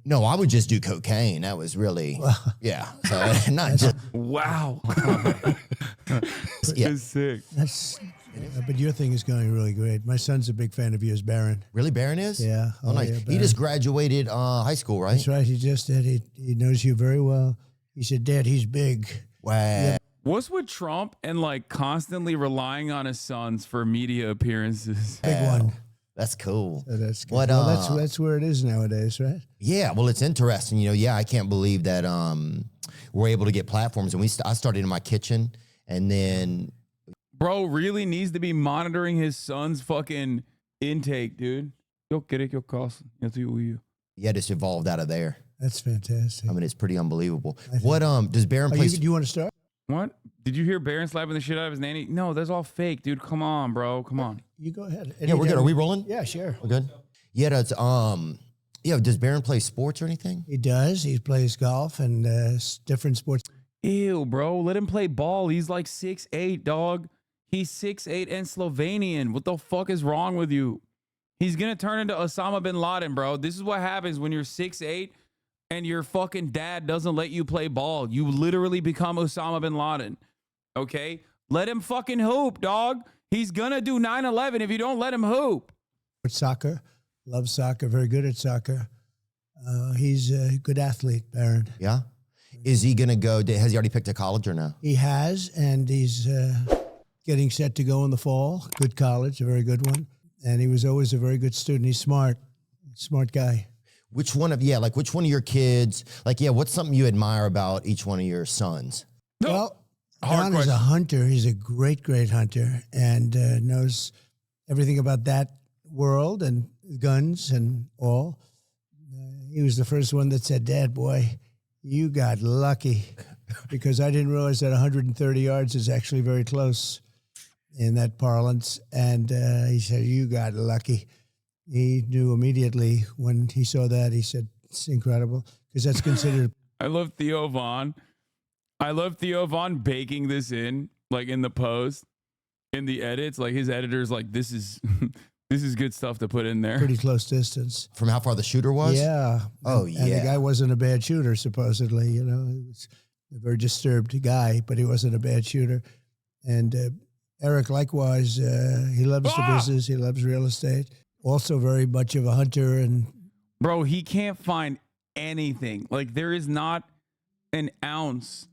No, I would just do cocaine. That was really, yeah. So not just. Wow. Yeah. It's sick. But your thing is going really great. My son's a big fan of yours, Baron. Really, Baron is? Yeah. Oh, nice. yeah, He Baron. just graduated high school, right? That's right. He just did. He knows you very well. He said, Dad, he's big. Wow. What's with Trump and like constantly relying on his sons for media appearances? Big one. That's cool. So that's good. What, Well, that's where it is nowadays, right? Yeah, well, it's interesting. You know, yeah, I can't believe that we're able to get platforms. And I started in my kitchen, and then Bro really needs to be monitoring his son's fucking intake, dude. Yo quiere que yo case. Yo estoy huido. yeah, just evolved out of there. That's fantastic. I mean, it's pretty unbelievable. What does Baron Do play? you want to start? What? Did you hear Baron slapping the shit out of his nanny? No, that's all fake, dude. Come on, bro. Come on. You go ahead. Yeah, we're good. Are we rolling? Yeah, sure. We're good. Yeah, that's yeah. Does Baron play sports or anything? He does. He plays golf and different sports. Ew, bro. Let him play ball. He's like 6'8", dog. He's 6'8" and Slovenian. What the fuck is wrong with you? He's gonna turn into Osama bin Laden, bro. This is what happens when you're 6'8" and your fucking dad doesn't let you play ball. You literally become Osama bin Laden. Okay? Let him fucking hoop, dog. He's gonna do 9/11 if you don't let him hoop. Soccer. Loves soccer. Very good at soccer. He's a good athlete, Baron. Yeah. Is he gonna go? Has he already picked a college or no? He has, and he's getting set to go in the fall. Good college, a very good one. And he was always a very good student. He's smart guy. Which one of your kids? Like, yeah, what's something you admire about each one of your sons? Well, Hard Don is question. a hunter. He's a great, great hunter, and knows everything about that world and guns and all. He was the first one that said, Dad, boy, you got lucky, because I didn't realize that 130 yards is actually very close in that parlance. And he said, you got lucky. He knew immediately when he saw that. He said, it's incredible, because that's considered. I love Theo Vaughn. I love Theo Vaughn baking this in, like in the post, in the edits. Like his editor's like, this is this is good stuff to put in there. Pretty close distance. From how far the shooter was? Yeah. Oh, And the yeah. guy wasn't a bad shooter, supposedly. You know, he was a very disturbed guy, but he wasn't a bad shooter. And Eric, likewise, he loves the business. He loves real estate. Also very much of a hunter. And Bro, he can't find anything. Like there is not an ounce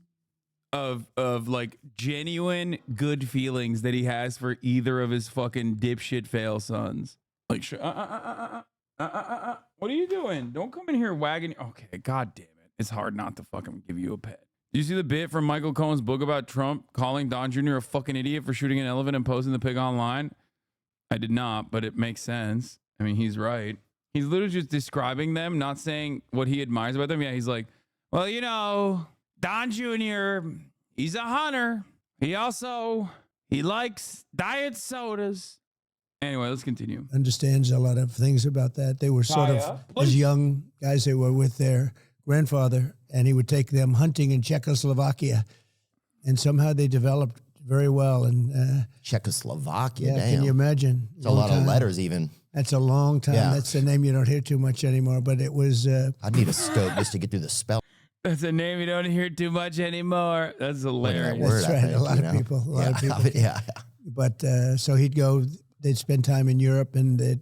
of like genuine good feelings that he has for either of his fucking dipshit fail sons. Like, what are you doing? Don't come in here wagging. Okay, god damn it. It's hard not to fucking give you a pet. Do you see the bit from Michael Cohen's book about Trump calling Don Jr. a fucking idiot for shooting an elephant and posting the pig online? I did not, but it makes sense. I mean, he's right. He's literally just describing them, not saying what he admires about them. Yeah, he's like, well, you know, Don Jr., he's a hunter. He likes diet sodas. Anyway, let's continue. understands a lot of things about that. They were sort of, as young guys, they were with their grandfather, and he would take them hunting in Czechoslovakia. And somehow they developed very well. And Czechoslovakia, yeah, damn. can you imagine? It's a lot of letters even. That's a long time. Yeah. That's a name you don't hear too much anymore, but it was... I'd need a scope just to get through the spell. That's a name you don't hear too much anymore. That's hilarious. word, That's I right. think, A lot you of know? people. A lot Yeah, of people. yeah. But so he'd go, they'd spend time in Europe and they'd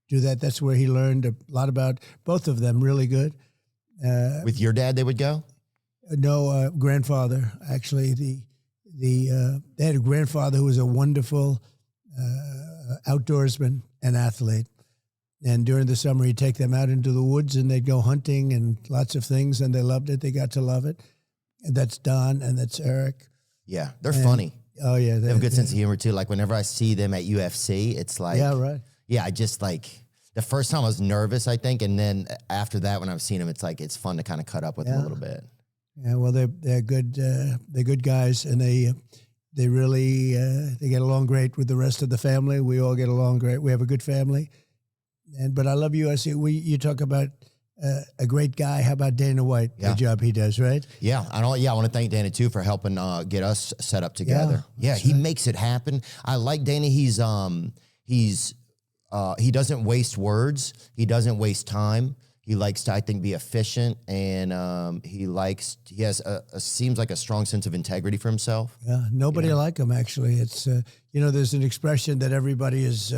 do that. That's where he learned a lot about both of them, really good. With your dad, they would go? No, grandfather, actually. They had a grandfather who was a wonderful outdoorsman and athlete. And during the summer, he'd take them out into the woods and they'd go hunting and lots of things, and they loved it. They got to love it. And that's Don and that's Eric. Yeah, they're funny. Oh, yeah. They have a good sense of humor, too. Like, whenever I see them at UFC, it's like... Yeah, right. Yeah, I just, like... The first time I was nervous, I think, and then after that, when I've seen them, it's like, it's fun to kind of cut up with them a little bit. Yeah, well, they're good. They're good guys, and they really they get along great with the rest of the family. We all get along great. We have a good family, but I love you. I see. You talk about a great guy. How about Dana White? Yeah. Good job he does, right? Yeah, I want to thank Dana too for helping get us set up together. Yeah, he makes it happen. I like Dana. He doesn't waste words. He doesn't waste time. He likes to, I think, be efficient, and he has seems like a strong sense of integrity for himself. Yeah, nobody like him, actually. It's, there's an expression that everybody is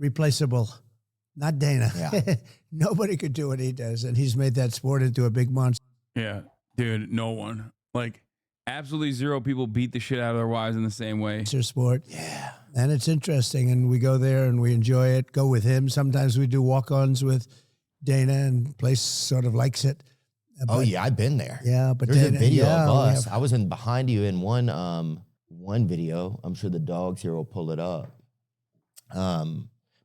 replaceable. Not Dana. Yeah. Nobody could do what he does, and he's made that sport into a big monster Yeah, dude, no one. Like, absolutely zero people beat the shit out of their wives in the same way. sport. Yeah. And it's interesting, and we go there and we enjoy it, go with him. Sometimes we do walk-ons with Dana, and place sort of likes it. Oh yeah, I've been there. Yeah, but there's Dana, a video of we us. have- I was in behind you in one video. I'm sure the dogs here will pull it up.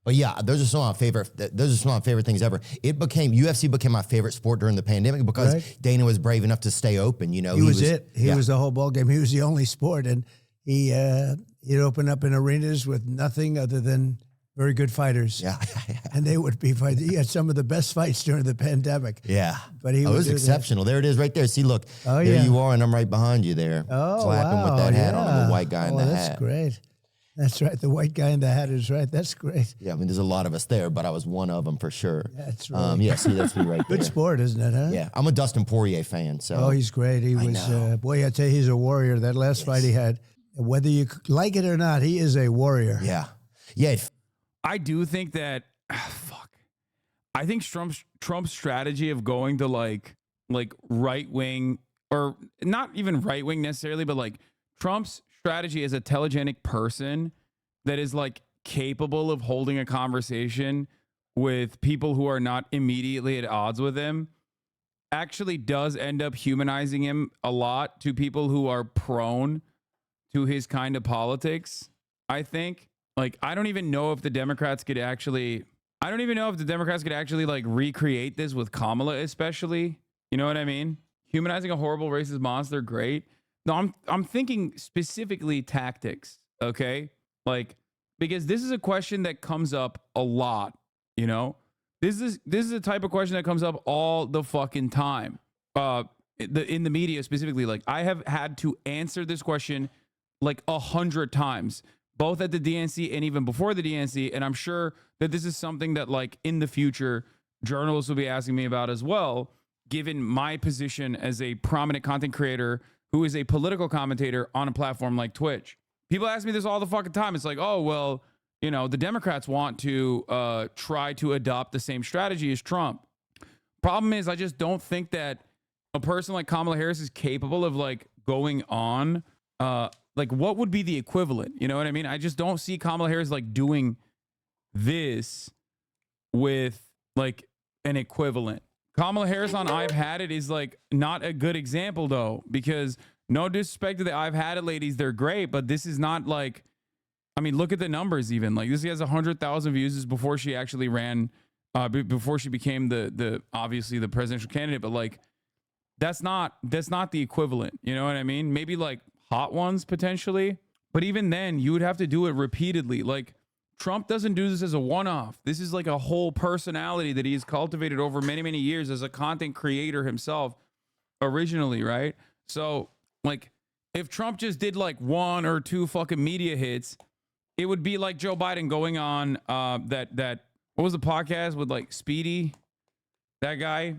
But yeah, those are some of my favorite things ever. UFC became my favorite sport during the pandemic because Right. Dana was brave enough to stay open. You know, He was it. He yeah. was the whole ball game. He was the only sport, and he'd open up in arenas with nothing other than very good fighters. Yeah. And they would be fighting. He had some of the best fights during the pandemic. Yeah. But he it would was do that. exceptional. There it is right there. See, look, Oh, there yeah. you are, and I'm right behind you there. Oh, clapping wow. with that hat on, yeah. the white guy in the that's hat. great. That's right. The white guy in the hat is right. That's great. Yeah, I mean, there's a lot of us there, but I was one of them for sure. That's right. Yeah, see, that's me right there. Good sport, isn't it, huh? Yeah, I'm a Dustin Poirier fan, so. Oh, he's great. He was, boy, I tell you, he's a warrior. That last fight he had, whether you like it or not, he is a warrior. Yeah. Yeah, I do think that, I think Trump's strategy of going to like right wing, or not even right wing necessarily, but like Trump's strategy as a telegenic person that is like capable of holding a conversation with people who are not immediately at odds with him actually does end up humanizing him a lot to people who are prone to his kind of politics. I think, like, I don't even know if the Democrats could actually like recreate this with Kamala, especially. You know what I mean? Humanizing a horrible racist monster, great. No, I'm thinking specifically tactics, okay? Like, because this is a question that comes up a lot, you know? This is a type of question that comes up all the fucking time. In the media specifically, like, I have had to answer this question like 100 times, both at the DNC and even before the DNC, and I'm sure that this is something that, like, in the future, journalists will be asking me about as well, given my position as a prominent content creator who is a political commentator on a platform like Twitch. People ask me this all the fucking time. It's like, oh, well, you know, the Democrats want to try to adopt the same strategy as Trump. Problem is, I just don't think that a person like Kamala Harris is capable of, like, going on, like, what would be the equivalent? You know what I mean? I just don't see Kamala Harris, like, doing this with, like, an equivalent. Kamala Harris on I've Had It is, like, not a good example, though, because no disrespect to the I've Had It ladies, they're great, but this is not, like, I mean, look at the numbers even. Like, this has 100,000 views. This is before she actually ran, before she became the obviously the presidential candidate, but, like, that's not the equivalent. You know what I mean? Maybe, like, Hot Ones potentially, but even then you would have to do it repeatedly. Like, Trump doesn't do this as a one-off. This is like a whole personality that he's cultivated over many, many years as a content creator himself originally, right? So, like, if Trump just did like 1 or 2 fucking media hits, it would be like Joe Biden going on that what was the podcast with, like, Speedy, that guy,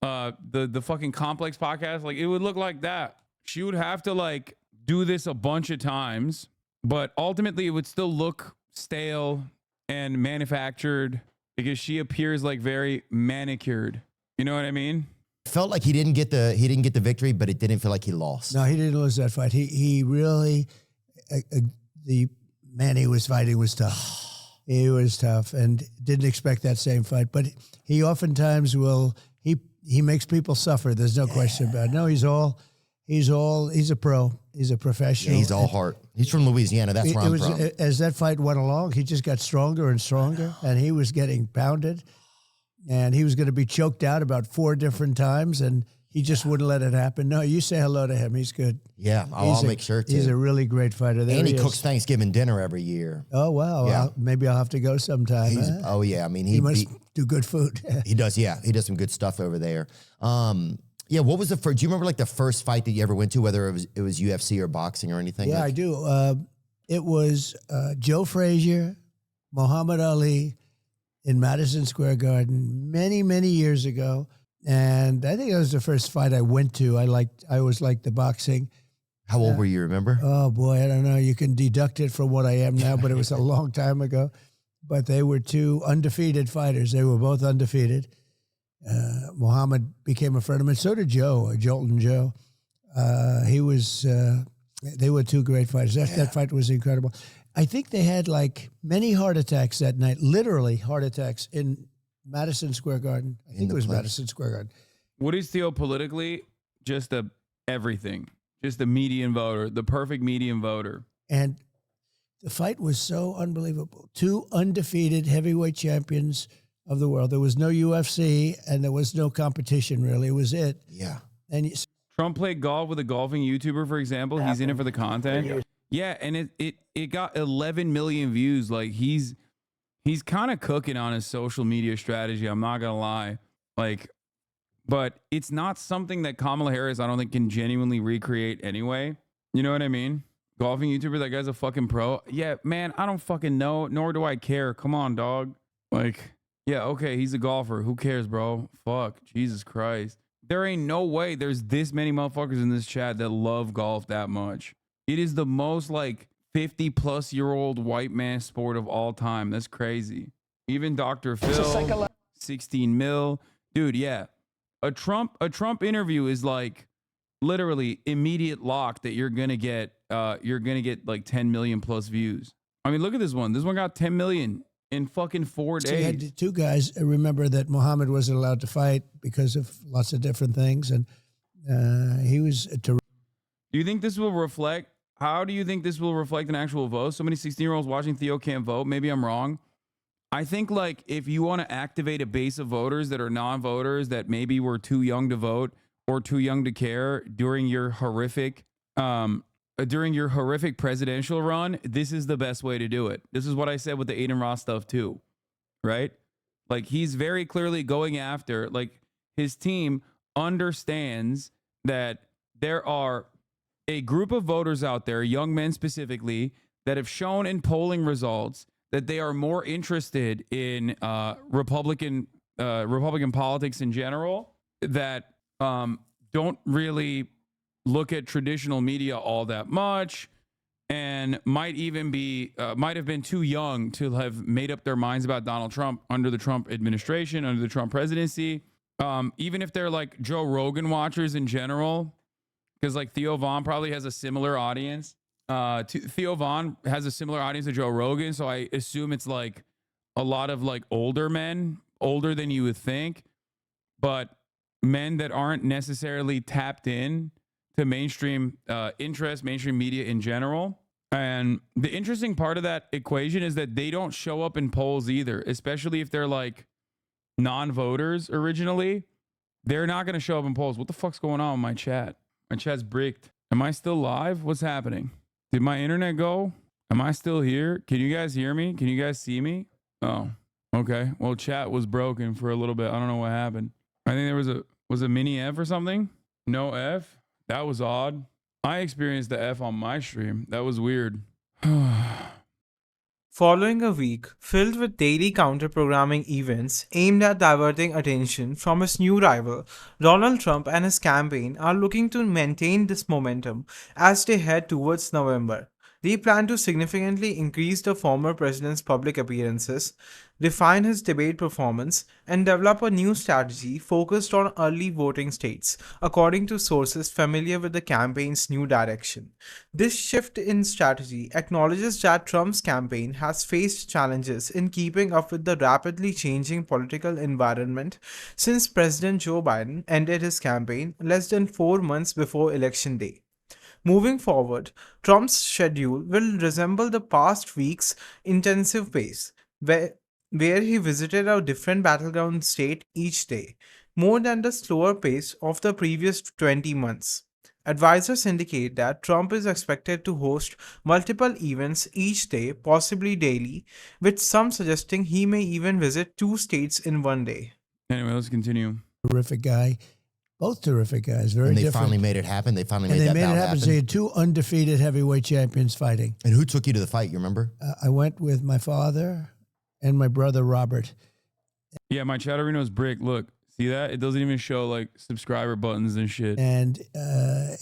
the fucking Complex podcast. Like, it would look like that. She would have to, like, do this a bunch of times, but ultimately it would still look stale and manufactured because she appears, like, very manicured. You know what I mean? felt like he didn't get the victory, but it didn't feel like he lost. No, he didn't lose that fight. He really, the man he was fighting was tough. He was tough and didn't expect that same fight. But he oftentimes will, he makes people suffer. There's no question about it. No, he's a pro. He's a professional. Yeah, he's all heart. He's from Louisiana. That's where I'm from. As that fight went along, he just got stronger and stronger, and he was getting pounded, and he was going to be choked out about 4 different times, and he just wouldn't let it happen. No, you say hello to him. He's good. Yeah, I'll make sure to. He's a really great fighter. There and he is. cooks Thanksgiving dinner every year. Oh, wow. Yeah. Maybe I'll have to go sometime. Oh, yeah. I mean, He must do good food. he does, yeah. He does some good stuff over there. Yeah, what was the first? Do you remember like the first fight that you ever went to, whether it was UFC or boxing or anything? Yeah, I do. It was Joe Frazier, Muhammad Ali, in Madison Square Garden many, many years ago. And I think that was the first fight I went to. I always liked the boxing. How old were you, remember? Oh, boy, I don't know. You can deduct it from what I am now, but it was a long time ago. But they were two undefeated fighters. They were both undefeated. Muhammad became a friend of mine. So did Joe, Jolton Joe. They were two great fighters. That fight was incredible. I think they had like many heart attacks that night, literally heart attacks in Madison Square Garden. I think it was Madison Square Garden. What is Theo politically? Just everything. Just the median voter, the perfect median voter. And the fight was so unbelievable. Two undefeated heavyweight champions of the world. There was no UFC and there was no competition, really. It was it. Yeah. And Trump played golf with a golfing YouTuber, for example. He's in it for the content. Yeah, and it got 11 million views. Like he's kind of cooking on his social media strategy. I'm not gonna lie. Like, but it's not something that Kamala Harris, I don't think, can genuinely recreate anyway. You know what I mean? Golfing YouTuber, that guy's a fucking pro. Yeah, man, I don't fucking know, nor do I care. Come on, dog. Like, yeah, okay, he's a golfer. Who cares, bro? Fuck, Jesus Christ. There ain't no way there's this many motherfuckers in this chat that love golf that much. It is the most like 50-plus-year-old white man sport of all time. That's crazy. Even Dr. Phil, 16 mil. Dude, yeah. A Trump interview is like literally immediate lock that you're gonna get like 10 million plus views. I mean, look at this one. This one got 10 million in fucking 4 days. So you had two guys. Remember that Muhammad wasn't allowed to fight because of lots of different things, and he was terrific. Do you think this will reflect? How do you think this will reflect an actual vote? So many 16-year-olds watching Theo can't vote. Maybe I'm wrong. I think like if you want to activate a base of voters that are non-voters that maybe were too young to vote or too young to care during your horrific presidential run, this is the best way to do it. This is what I said with the Aiden Ross stuff too, right? Like he's very clearly going after, like his team understands that there are a group of voters out there, young men specifically, that have shown in polling results that they are more interested in Republican politics in general, that don't really look at traditional media all that much, and might even be might have been too young to have made up their minds about Donald Trump under the Trump administration, under the Trump presidency. Even if they're like Joe Rogan watchers in general, because like Theo Von probably has a similar audience. Theo Von has a similar audience to Joe Rogan, so I assume it's like a lot of like older men, older than you would think, but men that aren't necessarily tapped in to mainstream interest, mainstream media in general. And the interesting part of that equation is that they don't show up in polls either, especially if they're like non-voters originally. They're not going to show up in polls. What the fuck's going on with my chat? My chat's bricked. Am I still live? What's happening? Did my internet go? Am I still here? Can you guys hear me? Can you guys see me? Oh, okay. Well, chat was broken for a little bit. I don't know what happened. I think there was a mini F or something. No F. That was odd. I experienced the F on my stream. That was weird. Following a week filled with daily counter-programming events aimed at diverting attention from his new rival, Donald Trump and his campaign are looking to maintain this momentum as they head towards November. They plan to significantly increase the former president's public appearances, refine his debate performance, and develop a new strategy focused on early voting states, according to sources familiar with the campaign's new direction. This shift in strategy acknowledges that Trump's campaign has faced challenges in keeping up with the rapidly changing political environment since President Joe Biden ended his campaign less than 4 months before Election Day. Moving forward, Trump's schedule will resemble the past week's intensive pace, where he visited a different battleground state each day, more than the slower pace of the previous 20 months. Advisors indicate that Trump is expected to host multiple events each day, possibly daily, with some suggesting he may even visit 2 states in one day. Anyway, let's continue. Terrific guy. Both terrific guys, very And they different. finally made it happen. They finally And made they that made bout it happen. So you had two undefeated heavyweight champions fighting. And who took you to the fight? You remember? I went with my father and my brother Robert. Yeah, my Chatterino's brick. Look, see that? It doesn't even show like subscriber buttons and shit. And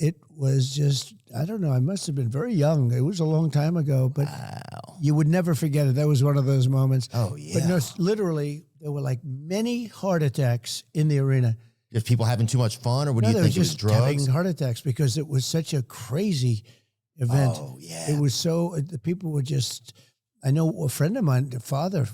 it was just, I don't know, I must have been very young. It was a long time ago, but you would never forget it. That was one of those moments. Oh, yeah. But no, literally, there were like many heart attacks in the arena. If people having too much fun, or what No, do you they think were it was just drugs? having heart attacks because it was such a crazy event. Oh, yeah. It was so, the people were just, I know a friend of mine, the father,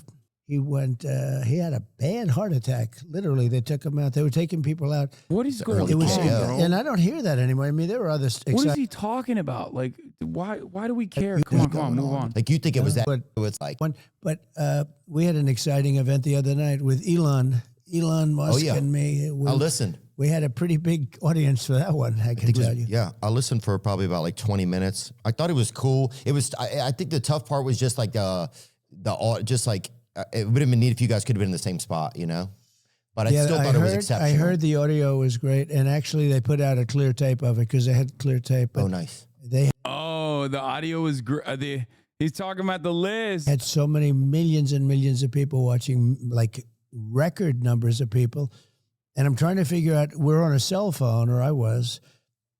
he had a bad heart attack. Literally, they took him out. They were taking people out. What is going early on, It was, KO. bro? and I don't hear that anymore. I mean, there were others. What is he talking about? Like, why do we care? Come on, move on. Like, you think it was that? But- It's like, But we had an exciting event the other night with Elon Musk yeah. and me. I listened. We had a pretty big audience for that one, I can It was- tell you. Yeah, I listened for probably about like 20 minutes. I thought it was cool. It was. I think the tough part was just like just like it would have been neat if you guys could have been in the same spot, you know. But I still thought it was exceptional. I heard the audio was great, and actually they put out a clear tape of it because they had clear tape. Oh, But nice. they Oh, the audio was great. He's talking about the list. had so many millions and millions of people watching, like record numbers of people. And I'm trying to figure out, we're on a cell phone, or I was,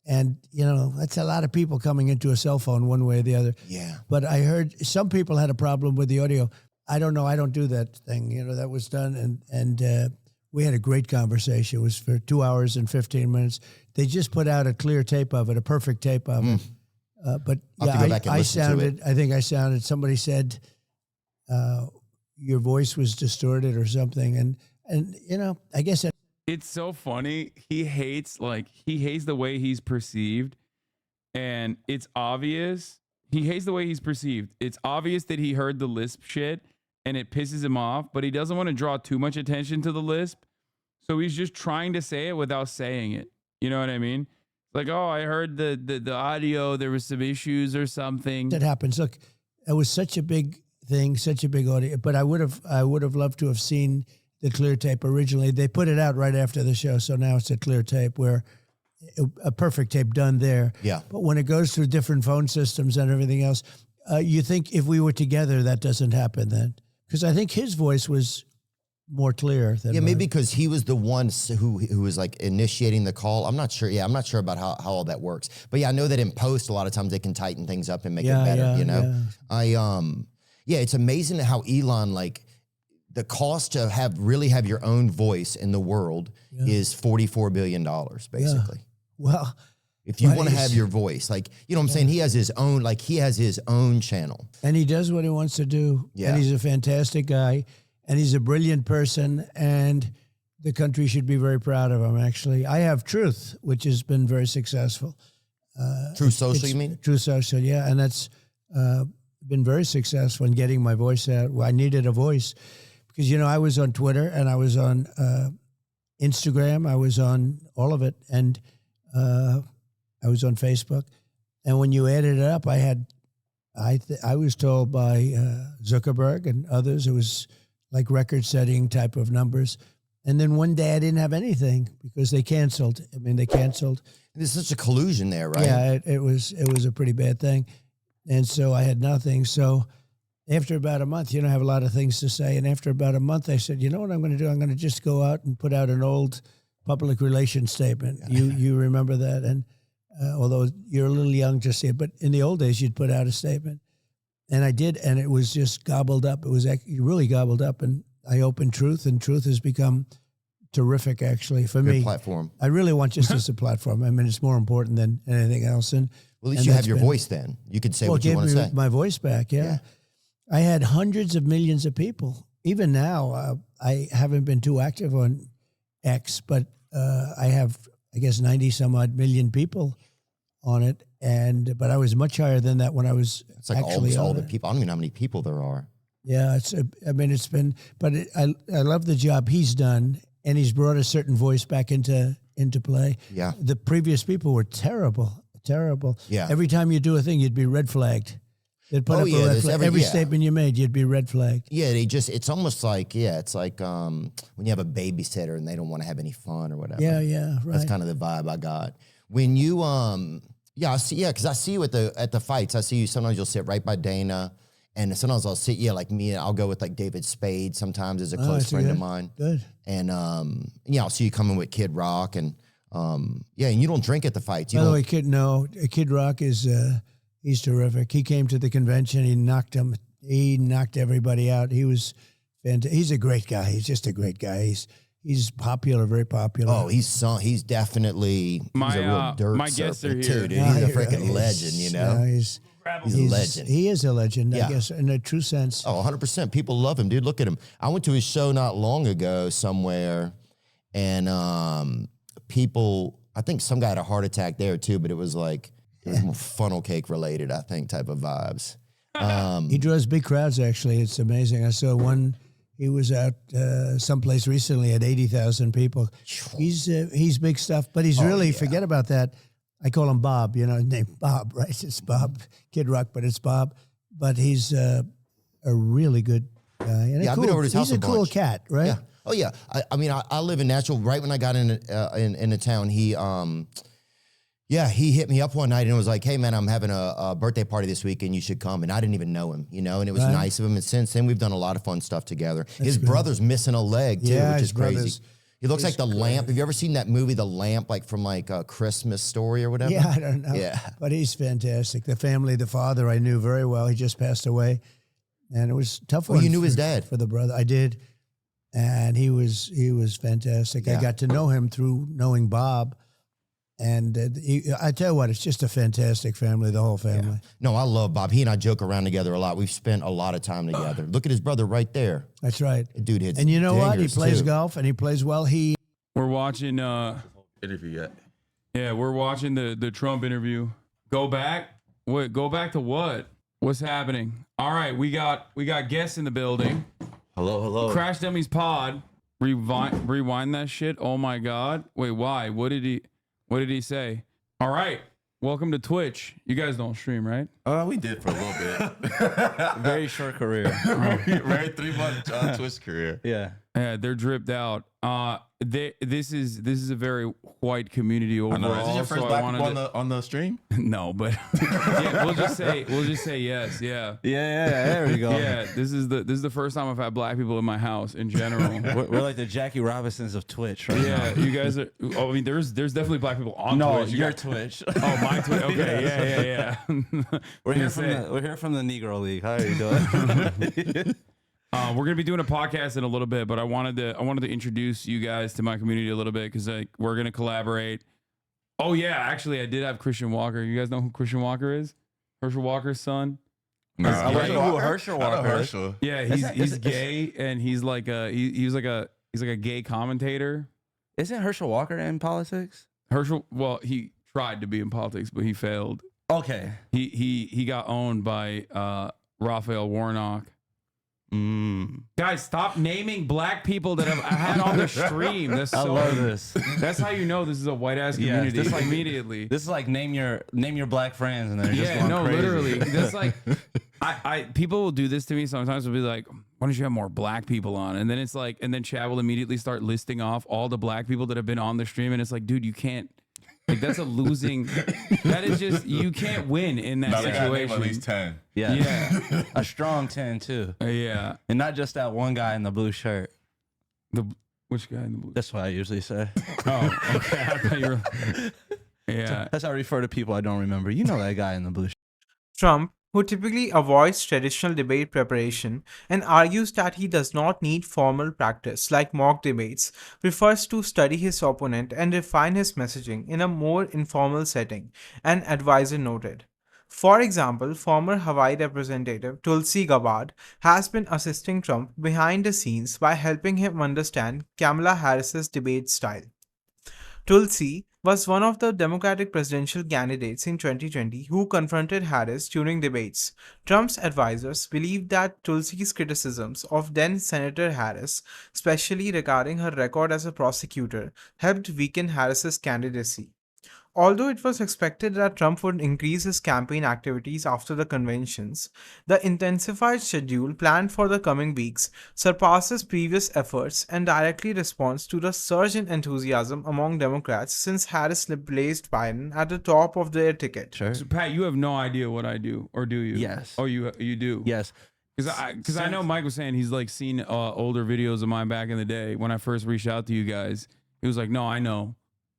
and, you know, that's a lot of people coming into a cell phone one way or the other. Yeah. But I heard some people had a problem with the audio. I don't know. I don't do that thing. You know, that was done. And we had a great conversation. It was for 2 hours and 15 minutes. They just put out a clear tape of it, a perfect tape of it. But I'll have to go back and I listen to sounded, I think I sounded, somebody said your voice was distorted or something. And you know, I guess It's so funny. He hates the way he's perceived, and it's obvious. He hates the way he's perceived. It's obvious that he heard the lisp shit and it pisses him off, but he doesn't want to draw too much attention to the lisp. So he's just trying to say it without saying it. You know what I mean? Like, oh, I heard the audio, there was some issues or something. that happens. Look, it was such a big thing, such a big audio. But I would have loved to have seen the clear tape originally. They put it out right after the show, so now it's a clear tape where a perfect tape done there. Yeah. But when it goes through different phone systems and everything else, you think if we were together, that doesn't happen then? Because I think his voice was more clear than Yeah, maybe mine. because he was the one who was like initiating the call. I'm not sure. Yeah, I'm not sure about how all that works. But yeah, I know that in post, a lot of times they can tighten things up and make it better. You know, it's amazing how Elon, like, the cost to really have your own voice in the world is $44 billion, basically. Well, If you Well, want to have he's- your voice, like, you know what I'm saying? He has his own channel. and he does what he wants to do. Yeah. And he's a fantastic guy. And he's a brilliant person. And the country should be very proud of him, actually. I have Truth, which has been very successful. True Social, It's you mean? True Social, yeah. And that's been very successful in getting my voice out. Well, I needed a voice because, you know, I was on Twitter and I was on Instagram. I was on all of it. And I was on Facebook. And when you added it up, I was told by Zuckerberg and others, it was like record-setting type of numbers. And then one day I didn't have anything because they canceled. I mean, they canceled. There's such a collusion there, right? Yeah, it was a pretty bad thing. And so I had nothing. So after about a month, you know, I have a lot of things to say. And after about a month, I said, you know what I'm going to do? I'm going to just go out and put out an old public relations statement. You remember that? And although you're a little young to see it, but in the old days, you'd put out a statement. And I did, and it was just gobbled up. It was really gobbled up. And I opened Truth, and Truth has become terrific, actually, for Good me. platform. I really want just as a platform. I mean, it's more important than anything else. And Well, at least and you have that's your been- voice then. You can say well, what it you gave want to me say. my voice back. Yeah. Yeah. I had hundreds of millions of people. Even now, I haven't been too active on X, but I have, I guess, 90 some odd million people on it. But I was much higher than that when I was It's like actually almost all on the it. people. I don't even know how many people there are. Yeah, it's been, but I love the job he's done, and he's brought a certain voice back into play. Yeah. The previous people were terrible. Yeah. Every time you do a thing, you'd be red flagged. They'd put Oh, up yeah, a red there's flag. every- Every yeah. statement you made, you'd be red flagged. Yeah, it's almost like, it's like when you have a babysitter and they don't want to have any fun or whatever. Yeah, right. That's kind of the vibe I got. When you, I see, because I see you at the fights. I see you, sometimes you'll sit right by Dana And sometimes I'll see, like me, I'll go with like David Spade sometimes as a close friend of mine. Good. And I'll see you coming with Kid Rock and and you don't drink at the fights. By the way, Kid Rock is he's terrific. He came to the convention. He knocked everybody out. He was fantastic. He's a great guy. He's just a great guy. He's popular, very popular. Oh, he's definitely he's a real dirt my guests are here. too, dude. He's a freaking legend, you know. He's a legend. He is a legend, I guess, in a true sense. Oh, 100%. People love him, dude. Look at him. I went to his show not long ago somewhere, and people, I think some guy had a heart attack there too, but it was more funnel cake related, I think, type of vibes. He draws big crowds, actually. It's amazing. I saw one. He was out someplace recently at 80,000 people. He's big stuff, but he's forget about that. I call him Bob, his name Bob, right? It's Bob, Kid Rock, but it's Bob. But he's a really good guy. And I've been over to his house he's a cool cat, right? Yeah. Oh, yeah. I mean, I live in Nashville. Right when I got into town, he hit me up one night and was like, hey, man, I'm having a birthday party this weekend. You should come. And I didn't even know him, and it was nice of him. And since then, we've done a lot of fun stuff together. His brother's missing a leg, too, which is crazy. He looks like the lamp. Have you ever seen that movie, The Lamp, like from like a Christmas Story or whatever? Yeah, I don't know. Yeah. But he's fantastic. The family, the father, I knew very well. He just passed away. And it was tough. Oh, you knew his dad? For the brother. I did. And he was fantastic. Yeah. I got to know him through knowing Bob. And I tell you what, it's just a fantastic family, the whole family. Yeah. No, I love Bob. He and I joke around together a lot. We've spent a lot of time together. Look at his brother right there. That's right. Dude hits And you know what? He dingers, plays too. golf and he plays well. We're watching Interview yet? Yeah, we're watching the Trump interview. Go back? Wait, go back to what? What's happening? All right, we got guests in the building. Hello. Crash Dummies Pod. Rewind that shit. Oh my God. Wait, why? What did he say? All right. Welcome to Twitch. You guys don't stream, right? We did for a little bit. Very short career. Very 3-month Twitch career. Yeah. Yeah, they're dripped out. This is a very white community overall. I know. Is this your first so black people on the stream? No, but yeah, we'll just say yes. Yeah. Yeah. There we go. Yeah, this is the first time I've had black people in my house in general. We're like the Jackie Robinsons of Twitch, right? Yeah, you guys are. Oh, I mean, there's definitely black people on No, Twitch. your Twitch. Oh, my Twitch. Okay, yeah. We're here from the Negro League. How are you doing? We're gonna be doing a podcast in a little bit, but I wanted to introduce you guys to my community a little bit because we're gonna collaborate. Oh yeah, actually, I did have Christian Walker. You guys know who Christian Walker is? Herschel Walker's son. No. I don't know who Herschel Walker is. Herschel. Yeah, he's gay and he's like he's like a gay commentator. Isn't Herschel Walker in politics? Herschel, well, he tried to be in politics, but he failed. Okay. He got owned by Raphael Warnock. Guys, stop naming black people that I had on the stream. That's I love this. That's how you know this is a white ass community. this like immediately. This is like name your black friends and they're just going crazy. Literally. That's like I people will do this to me sometimes. Will be like, why don't you have more black people on? And then it's like, and then Chad will immediately start listing off all the black people that have been on the stream, and it's like, dude, you can't. Like that's a losing. That is just you can't win in that situation. At least 10. Yeah. A strong 10 too. Yeah. And not just that one guy in the blue shirt. Which guy in the blue? That's what I usually say. Oh, okay. I thought you were. Yeah. That's how I refer to people I don't remember. You know that guy in the blue shirt. Trump, who typically avoids traditional debate preparation and argues that he does not need formal practice like mock debates, prefers to study his opponent and refine his messaging in a more informal setting, an advisor noted. For example, former Hawaii Representative Tulsi Gabbard has been assisting Trump behind the scenes by helping him understand Kamala Harris's debate style. Tulsi was one of the Democratic presidential candidates in 2020 who confronted Harris during debates. Trump's advisors believed that Tulsi's criticisms of then Senator Harris, especially regarding her record as a prosecutor, helped weaken Harris's candidacy. Although it was expected that Trump would increase his campaign activities after the conventions, the intensified schedule planned for the coming weeks surpasses previous efforts and directly responds to the surge in enthusiasm among Democrats since Harris placed Biden at the top of their ticket. Sure. So Pat, you have no idea what I do, or do you? Yes. Oh, you do. Yes. Because I know Mike was saying he's like seen older videos of mine back in the day when I first reached out to you guys. He was like, no, I know.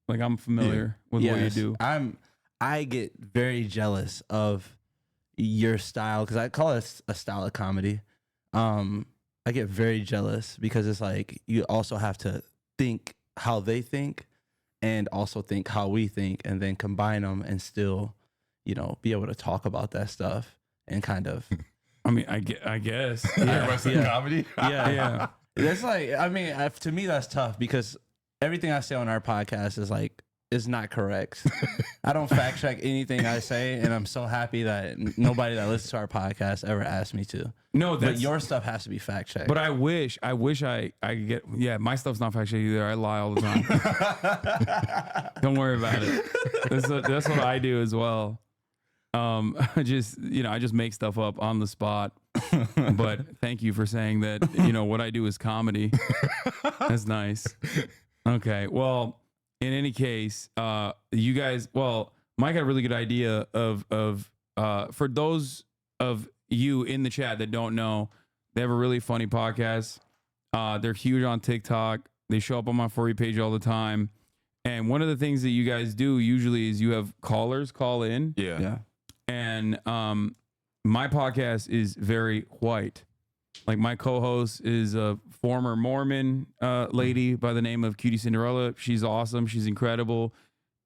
Like, I'm familiar with what you do. I get very jealous of your style because I call it a style of comedy. I get very jealous because it's like you also have to think how they think and also think how we think and then combine them and still, you know, be able to talk about that stuff and kind of. I mean, I guess. Comedy. Yeah. That's like, I mean, to me, that's tough because everything I say on our podcast is not correct. I don't fact check anything I say, and I'm so happy that nobody that listens to our podcast ever asked me to. No, but your stuff has to be fact checked. But I wish I could get. Yeah, my stuff's not fact checked either. I lie all the time. Don't worry about it. That's what I do as well. I just make stuff up on the spot. But thank you for saying that. You know what I do is comedy. That's nice. Okay, well. In any case, you guys, Mike had a really good idea of for those of you in the chat that don't know, they have a really funny podcast. They're huge on TikTok. They show up on my For You page all the time. And one of the things that you guys do usually is you have callers call in. Yeah. And my podcast is very white. Like my co-host is a former Mormon lady by the name of Cutie Cinderella. She's awesome. She's incredible,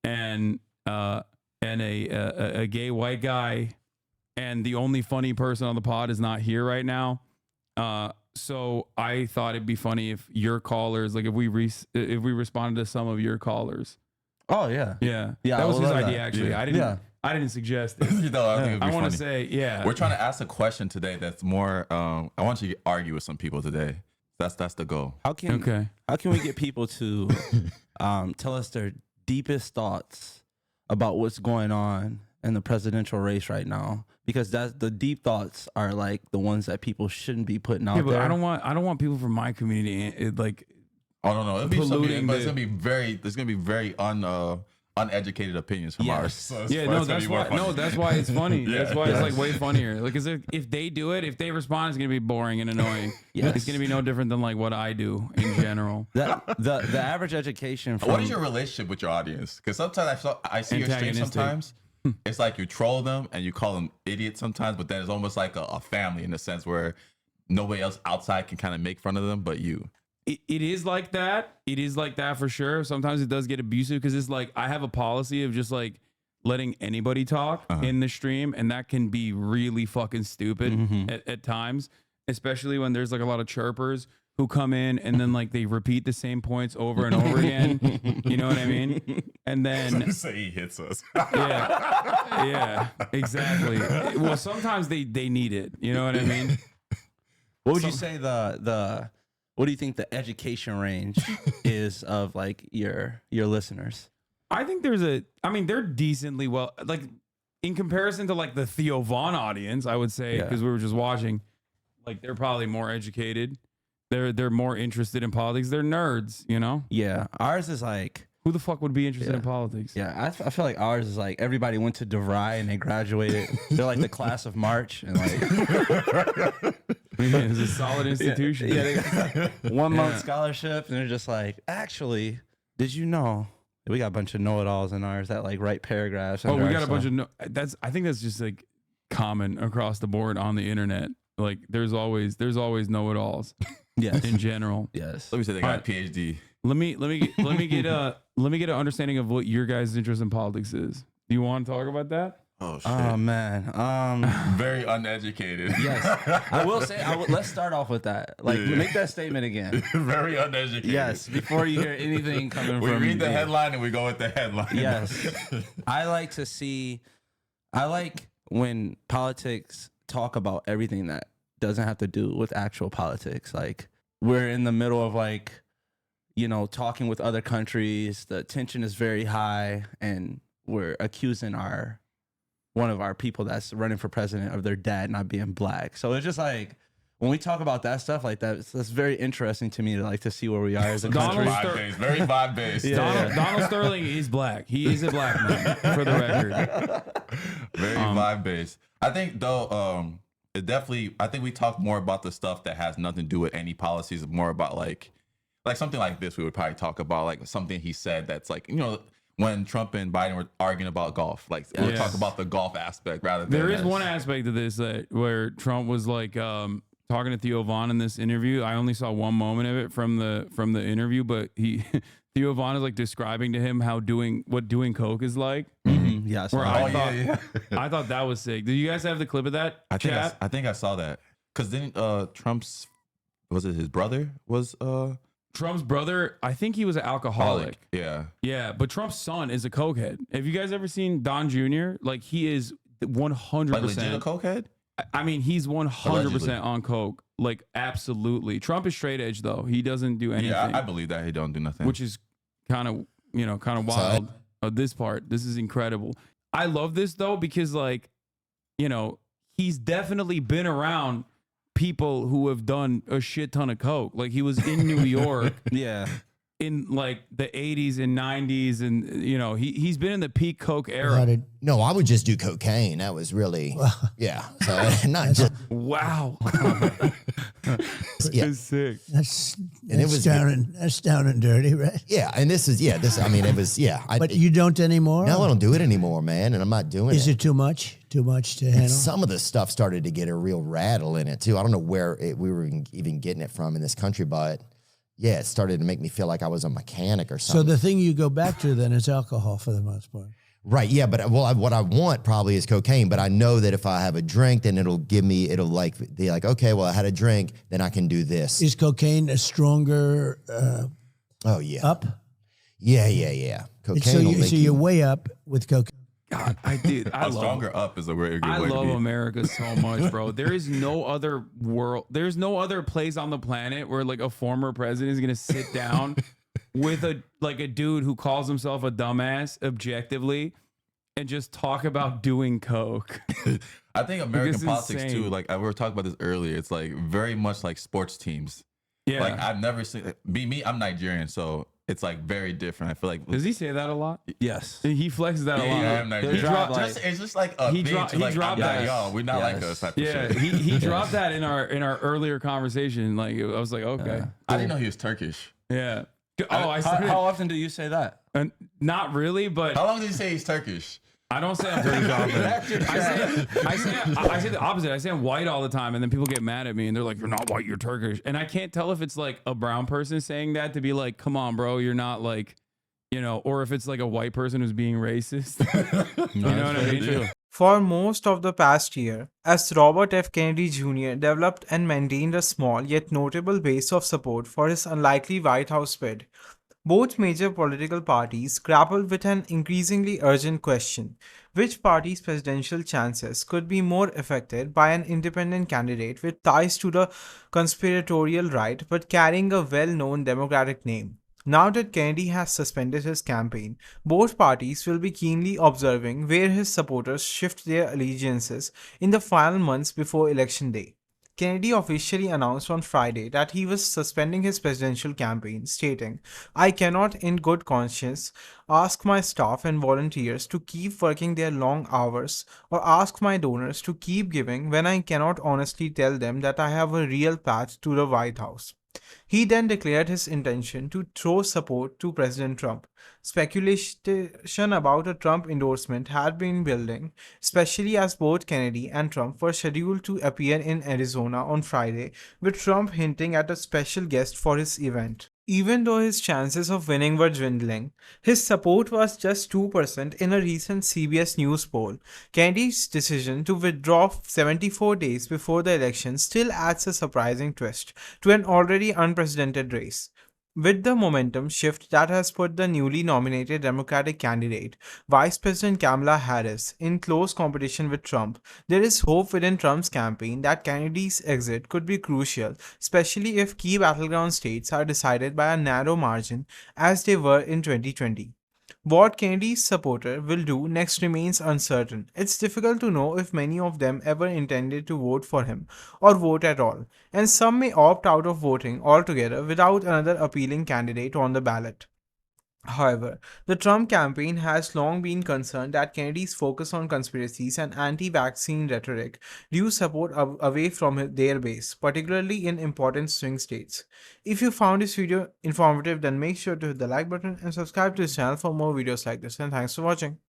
and a gay white guy, and the only funny person on the pod is not here right now. So I thought it'd be funny if your callers, like if we responded to some of your callers. Oh yeah, That was his idea that. actually. Yeah. I didn't suggest it. I think it'd be I want funny. to say, yeah. We're trying to ask a question today that's more. I want you to argue with some people today. That's the goal. How can we get people to tell us their deepest thoughts about what's going on in the presidential race right now? Because the deep thoughts are like the ones that people shouldn't be putting out but there. I don't want people from my community like. Oh no, it'll be polluting but it's gonna be very uneducated opinions from ours. So that's why it's funny. That's why it's like way funnier. Like, if they do it, if they respond, it's gonna be boring and annoying. It's gonna be no different than like what I do in general. The average education. What is your relationship with your audience? Because sometimes I see your stream. Sometimes it's like you troll them and you call them idiots. Sometimes, but then it's almost like a family in the sense where nobody else outside can kind of make fun of them, but you. It is like that. It is like that for sure. Sometimes it does get abusive because it's like I have a policy of just like letting anybody talk in the stream, and that can be really fucking stupid at times, especially when there's like a lot of chirpers who come in and then like they repeat the same points over and over again. You know what I mean? And then say he hits us. yeah, exactly. Well, sometimes they need it. You know what I mean? What would you say what do you think the education range is of like your listeners? I think they're decently well, like in comparison to like the Theo Vaughn audience, I would say, because we were just watching, like they're probably more educated. They're more interested in politics. They're nerds, you know? Yeah. Ours is like, who the fuck would be interested in politics? Yeah, I feel like ours is like everybody went to DeVry and they graduated. They're like the class of March and like it's a solid institution. Yeah, they got 1 month scholarship and they're just like, actually, did you know we got a bunch of know-it-alls in ours that like write paragraphs? Oh, we got a bunch of I think that's just like common across the board on the internet. Like there's always know-it-alls. Yes. In general. Yes. Let me say they got a PhD. Let me get an understanding of what your guys' interest in politics is. Do you want to talk about that? Oh shit. Oh man. Very uneducated. Yes. I will say let's start off with that. Like make that statement again. Very uneducated. Yes, before you hear anything coming we from read the headline and we go with the headline. Yes. I like when politics talk about everything that doesn't have to do with actual politics. Like we're in the middle of like, you know, talking with other countries. The tension is very high and we're accusing one of our people that's running for president of their dad not being black. So it's just like when we talk about that stuff like that, that's very interesting to me to see where we are as a country. Very vibe based. Donald Sterling is black. He is a black man, for the record. Very vibe based. I think though, it definitely. I think we talk more about the stuff that has nothing to do with any policies. More about like something like this. We would probably talk about like something he said that's like when Trump and Biden were arguing about golf. Like we would talk about the golf aspect rather than. There is one aspect of this where Trump was like talking to Theo Vaughn in this interview. I only saw one moment of it from the interview, but Theo Vaughn is like describing to him what doing coke is like. Mm-hmm. Yeah, I thought that was sick. Do you guys have the clip of that? I think I saw that because then Trump's was it his brother was Trump's brother, I think he was an alcoholic. Yeah, but Trump's son is a cokehead. Have you guys ever seen Don Jr.? Like he is 100%. Like legit a cokehead? I mean, he's 100% on coke. Like absolutely. Trump is straight edge though. He doesn't do anything. Yeah, I believe that he don't do nothing. Which is kind of wild. This part. This is incredible. I love this though because like, he's definitely been around people who have done a shit ton of coke. Like he was in New York. Yeah. In like the 80s and 90s and he's been in the peak coke era. No, I would just do cocaine. That was really so not just wow. Yeah. It's sick. That's down and dirty, right? Yeah, and this I mean it was but you don't anymore? No, I don't do it anymore, man, and I'm not doing it. Is it too much? Too much to handle? And some of the stuff started to get a real rattle in it too. I don't know where we were even getting it from in this country, but yeah, it started to make me feel like I was a mechanic or something. So the thing you go back to then is alcohol for the most part. Right, yeah, but what I want probably is cocaine, but I know that if I have a drink, then it'll be like, okay, well, I had a drink, then I can do this. Is cocaine a stronger oh, yeah. up? Yeah. Cocaine So you're way up with cocaine. God, I love stronger up is a very good I way love to be. America so much, bro. There is no other there's no other place on the planet where like a former president is gonna sit down with a dude who calls himself a dumbass objectively and just talk about doing coke. I think American politics insane. too, like we were talking about this earlier, it's like very much like sports teams. Yeah. Like I've never seen me, I'm Nigerian, so it's like very different. I feel like does he say that a lot? Yes. He flexes that a lot. Yeah, I'm Nigerian. It's just like a thing dropped to like, that. y'all, we're not like us type of Yeah, shit. he dropped that in our earlier conversation. Like I was like, okay. I didn't know he was Turkish. Yeah. How often do you say that? Not really, but How long did you say he's Turkish? I don't say I'm Turkish often. I say the opposite. I say I'm white all the time, and then people get mad at me, and they're like, "You're not white, you're Turkish." And I can't tell if it's like a brown person saying that to be like, "Come on, bro, you're not like," or if it's like a white person who's being racist. You know what I mean? For most of the past year, as Robert F. Kennedy Jr. developed and maintained a small yet notable base of support for his unlikely White House bid, both major political parties grappled with an increasingly urgent question: which party's presidential chances could be more affected by an independent candidate with ties to the conspiratorial right but carrying a well-known Democratic name? Now that Kennedy has suspended his campaign, both parties will be keenly observing where his supporters shift their allegiances in the final months before Election Day. Kennedy officially announced on Friday that he was suspending his presidential campaign, stating, "I cannot in good conscience ask my staff and volunteers to keep working their long hours or ask my donors to keep giving when I cannot honestly tell them that I have a real path to the White House." He then declared his intention to throw support to President Trump. Speculation about a Trump endorsement had been building, especially as both Kennedy and Trump were scheduled to appear in Arizona on Friday, with Trump hinting at a special guest for his event. Even though his chances of winning were dwindling, his support was just 2% in a recent CBS News poll. Kennedy's decision to withdraw 74 days before the election still adds a surprising twist to an already unprecedented race. With the momentum shift that has put the newly nominated Democratic candidate, Vice President Kamala Harris, in close competition with Trump, there is hope within Trump's campaign that Kennedy's exit could be crucial, especially if key battleground states are decided by a narrow margin as they were in 2020. What Kennedy's supporter will do next remains uncertain. It's difficult to know if many of them ever intended to vote for him or vote at all, and some may opt out of voting altogether without another appealing candidate on the ballot. However, the Trump campaign has long been concerned that Kennedy's focus on conspiracies and anti vaccine rhetoric drew support away from their base, particularly in important swing states. If you found this video informative, then make sure to hit the like button and subscribe to this channel for more videos like this. And thanks for watching.